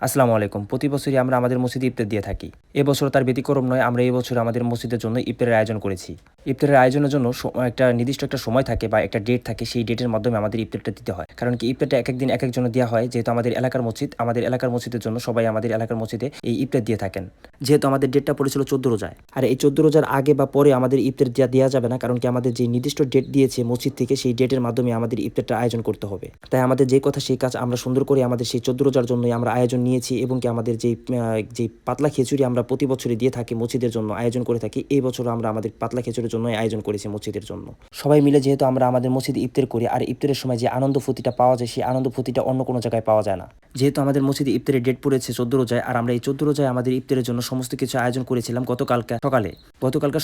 আসসালামু আলাইকুম। প্রতি বছরই আমরা আমাদের মসজিদে ইফতার দিয়ে থাকি। এবছর তার ব্যতিক্রম নয়। আমরা এবছর আমাদের মসজিদের জন্য ইফতারের আয়োজন করেছি। ইফতারের আয়োজনের জন্য একটা নির্দিষ্ট একটা সময় থাকে বা একটা ডেট থাকে। সেই ডেটের মাধ্যমে আমাদের ইফতারটা দিতে হয়। কারণ কি ইফতারটা একেক দিন একেকজনের দেয়া হয়। যেহেতু আমাদের এলাকার মসজিদ, আমাদের এলাকার মসজিদের জন্য সবাই আমাদের এলাকার মসজিদে এই ইফতার দিয়ে থাকেন। যেহেতু আমাদের ডেটটা পড়েছিল ১৪ রোজায়। আর এই ১৪ রোজার আগে বা পরে আমাদের ইফতার দেয়া যাবে না। কারণ কি আমাদের যে নির্দিষ্ট ডেট দিয়েছে মসজিদ থেকে সেই ডেটের মাধ্যমে আমাদের ইফতারটা আয়োজন করতে হবে। তাই আমাদের যে কথা সেই কাজ আমরা সুন্দর করে আমাদের সেই ১৪ রোজার জন্যই আমরা আয়োজন নিয়েছি এবং কি আমাদের যেই পাতলা খিচুড়ি আমরা প্রতি বছরই দিয়ে থাকি মসজিদের জন্য আয়োজন করে থাকি, এই বছরও আমরা আমাদের পাতলা খিচুড়ির জন্যই আয়োজন করেছি মসজিদের জন্য। সবাই মিলে যেহেতু আমরা আমাদের মসজিদে ইফতার করি আর ইফতারের সময় যে আনন্দ ফুর্তিটা পাওয়া যায় সেই আনন্দ ফুর্তিটা অন্য কোনো জায়গায় পাওয়া যায় না। যেহেতু আমাদের মসজিদে ইফতারের ডেট পড়েছে ১৪ রোজায় আর আমরা এই ১৪ রোজায় আমাদের ইফতারের জন্য সমস্ত কিছু আয়োজন করেছিলাম গতকালকে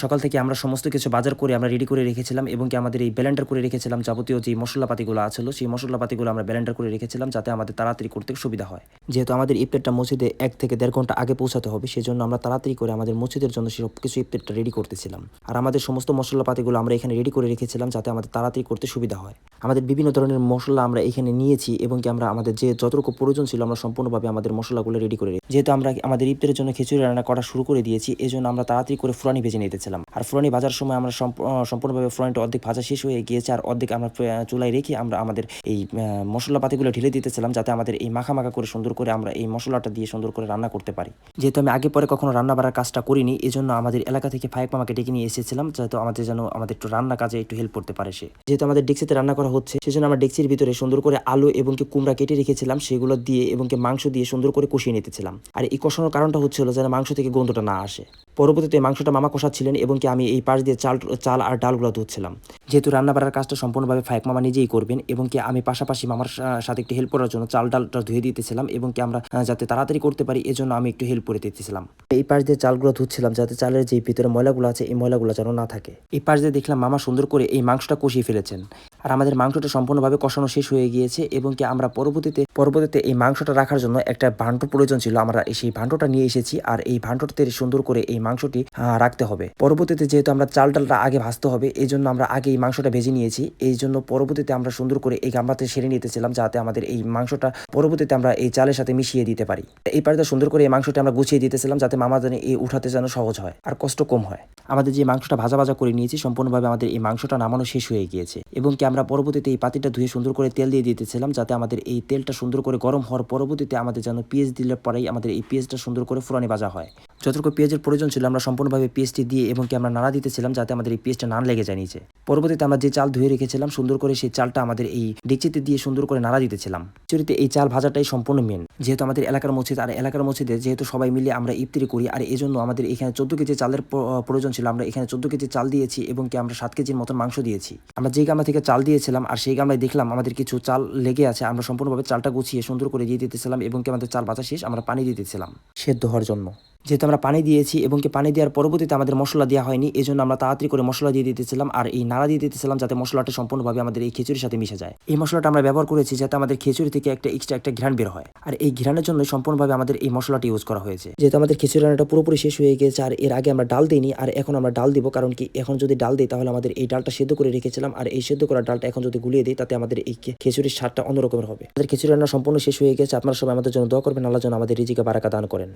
সকাল থেকে আমরা সমস্ত কিছু বাজার করে আমরা রেডি করে রেখেছিলাম এবং কি আমাদের এই ব্লেন্ডার করে রেখেছিলাম যাবতীয় যে মশলাপাতিগুলো আছিল সেই মশলাপাতিগুলো আমরা ব্লেন্ডার করে রেখেছিলাম যাতে আমাদের তাড়াতাড়ি করতে সুবিধা হয়। যেহেতু আমাদের ইফতারটা মসজিদে ১ থেকে ১.৫ ঘন্টা আগে পৌঁছাতে হবে সেজন্য আমরা তাড়াতাড়ি করে আমাদের মসজিদের জন্য সব কিছু ইফতারটা রেডি করতেছিলাম। আর আমাদের সমস্ত মশলাপাতিগুলো আমরা এখানে রেডি করে রেখেছিলাম যাতে আমাদের তাড়াতাড়ি করতে সুবিধা হয়। আমাদের বিভিন্ন ধরনের মশলা আমরা এখানে নিয়েছি এবং কি আমরা আমাদের যে যতটুকু প্রয়োজন ছিল আমরা সম্পূর্ণভাবে আমাদের মশলাগুলো রেডি করে যেহেতু আমরা আমাদের ইফতারের জন্য খিচুড়ি রান্না করা শুরু করে দিয়েছি এজন্য আমরা তাড়াতাড়ি করে ফুরানি ভেজে নিতেছিলাম। আর ফুরানি ভাজার সময় আমরা সম্পূর্ণভাবে ফুরানিটা অর্ধেক ভাজা শেষ হয়ে গিয়েছে আর অর্ধেক আমরা চুলায় রেখে আমরা আমাদের এই মশলাপাতিগুলো ঢেলে দিতেছিলাম যাতে আমাদের এই মাখা মাখা করে সুন্দর করে আমরা এই মশলাটা দিয়ে সুন্দর করে রান্না করতে পারি। যেহেতু আমি আগে পরে কখনো রান্না বাড়ার কাজটা করিনি এজন্য আমাদের এলাকা থেকে ফায়েক মামাকে ডেকে নিয়ে এসেছিলাম যাতে আমাদের একটু রান্না কাজে একটু হেল্প করতে পারে সে। যেহেতু আমাদের ডেক্সিতে রান্না করা হচ্ছে সেজন্য আমরা ডেক্সির ভিতরে সুন্দর করে আলু এবং কি কুমড়া কেটে রেখেছিলাম সেগুলো দিয়ে এবং কি মাংস দিয়ে সুন্দর করে কষিয়ে নিতেছিলাম। আর এই কষানোর কারণটা হচ্ছিল যেন মাংস থেকে গন্ধটা না আসে। পরবর্তীতে মাংসটা মামা কষাচ্ছিলেন এবং কি আমি এই পাশ দিয়ে চাল আর ডালগুলো ধুচ্ছিলাম। যেহেতু রান্না বাড়ার কাজটা সম্পূর্ণভাবে ফায়েক মামা নিজেই করবেন এবং কি আমি পাশাপাশি মামার সাথে একটু হেল্প করার জন্য চাল ডালটা ধুয়ে দিতেছিলাম এবং কি আমরা যাতে তাড়াতাড়ি করতে পারি এজন্য আমি একটু হেল্প করে দিতেছিলাম। এই পাশ দিয়ে চালগুলো ধুচ্ছিলাম যাতে চালের যে ভিতরে ময়লাগুলো আছে এই ময়লাগুলো যেন না থাকে। এই পাশ দিয়ে দেখলাম মামা সুন্দর করে এই মাংসটা কষিয়ে ফেলেছেন। আর আমাদের মাংসটা সম্পূর্ণভাবে কষানো শেষ হয়ে গিয়েছে এবং কি আমরা পরবর্তীতে এই মাংসটা রাখার জন্য একটা ভান্ড প্রয়োজন ছিল। আমরা সেই ভান্ডটা নিয়ে এসেছি আর এই ভান্ডতে সুন্দর করে এই মাংসটি রাখতে হবে। পরবর্তীতে যেহেতু আমরা চাল ডালটা আগে ভাজতে হবে এই জন্য আমরা আগে এই মাংসটা ভেজে নিয়েছি। এই জন্য পরবর্তীতে আমরা সুন্দর করে এই গামলাতে সেরে নিতেছিলাম যাতে আমাদের এই মাংসটা পরবর্তীতে আমরা এই চালের সাথে মিশিয়ে দিতে পারি। এই পাশে সুন্দর করে এই মাংসটা আমরা গুছিয়ে দিতেছিলাম যাতে মামা জানে এই উঠাতে যেন সহজ হয় আর কষ্ট কম হয়। আমাদের যে মাংসটা ভাজা ভাজা করে নিয়েছি সম্পূর্ণভাবে আমাদের এই মাংসটা নামানো শেষ হয়ে গিয়েছে এবং কি আমরা পরবর্তীতে এই পাতিটা ধুয়ে সুন্দর করে তেল দিয়ে দিতেছিলাম যাতে আমাদের এই তেলটা সুন্দর করে গরম হওয়ার পরবর্তীতে আমাদের যেন পেঁয়াজ দিলে পরেই আমাদের এই পেঁয়াজটা সুন্দর করে ফুরানি ভাজা হয়। যতটুকু পেঁয়াজের প্রয়োজন ছিল আমরা সম্পূর্ণভাবে পেঁয়াজটি দিয়ে এবং কি আমরা নাড়া দিতেছিলাম যাতে আমাদের এই পেঁয়াজটা না লেগে যায় নিচে। পরবর্তীতে আমরা যে চাল ধুয়ে রেখেছিলাম সুন্দর করে সেই চালটা আমাদের এই ডেকচিতে দিয়ে সুন্দর করে নাড়া দিতেছিলাম। চুরিতে এই চাল ভাজাটাই সম্পূর্ণ মেন। যেহেতু আমাদের এলাকার মসজিদ আর এলাকার মসজিদে যেহেতু সবাই মিলে আমরা ইফতারি করি আর এই জন্য আমাদের এখানে ১৪ কেজি চালের প্রয়োজন ছিল। আমরা এখানে ১৪ কেজি চাল দিয়েছি এবং কি আমরা ৭ কেজির মতন মাংস দিয়েছি। আমরা যে গামলা থেকে চাল দিয়েছিলাম আর সেই গামলায় দেখলাম আমাদের কিছু চাল লেগে আছে। আমরা সম্পূর্ণভাবে চালটা গুছিয়ে সুন্দর করে দিয়ে দিতেছিলাম এবং কি আমাদের চাল ভাজা শেষ আমরা পানি দিতেছিলাম সেদ্ধ হওয়ার জন্য। যেহেতু আমরা পানি দিয়েছি এবং কি পানি দেওয়ার পরবর্তীতে আমাদের মশলা দেওয়া হয়নি এই জন্য আমরা তাড়াতাড়ি করে মশলা দিয়ে দিতেছিলাম আর এই নাড়া দিয়ে দিতেছিলাম যাতে মশলাটা সম্পূর্ণভাবে আমাদের এই খিচুড়ির সাথে মিশে যায়। এই মশলাটা আমরা ব্যবহার করেছি যাতে আমাদের খিচুড়ি থেকে একটা এক্সট্রা একটা ঘ্রাণ বের হয় আর এই ঘ্রাণের জন্য সম্পূর্ণভাবে আমাদের এই মশলাটি ইউজ করা হয়েছে। যেহেতু আমাদের খিচুড়ি রান্নাটা পুরোপুরি শেষ হয়ে গেছে আর এর আগে আমরা ডাল দিইনি আর এখন আমরা ডাল দিব কারণ কি এখন যদি ডাল দিই তাহলে আমাদের এই ডালটা সেদ্ধ করে রেখেছিলাম আর এই সেদ্ধ করা ডালটা এখন যদি গুলিয়ে দিই তাতে আমাদের এই খিচুড়ির স্বাদটা অন্যরকমের হবে। আমাদের খিচুড়ি রান্না সম্পূর্ণ শেষ হয়ে গেছে। আপনারা সবাই আমাদের জন্য দোয়া করবেন, আল্লাহ যেন আমাদের রিজিকে বারাকা দান করেন।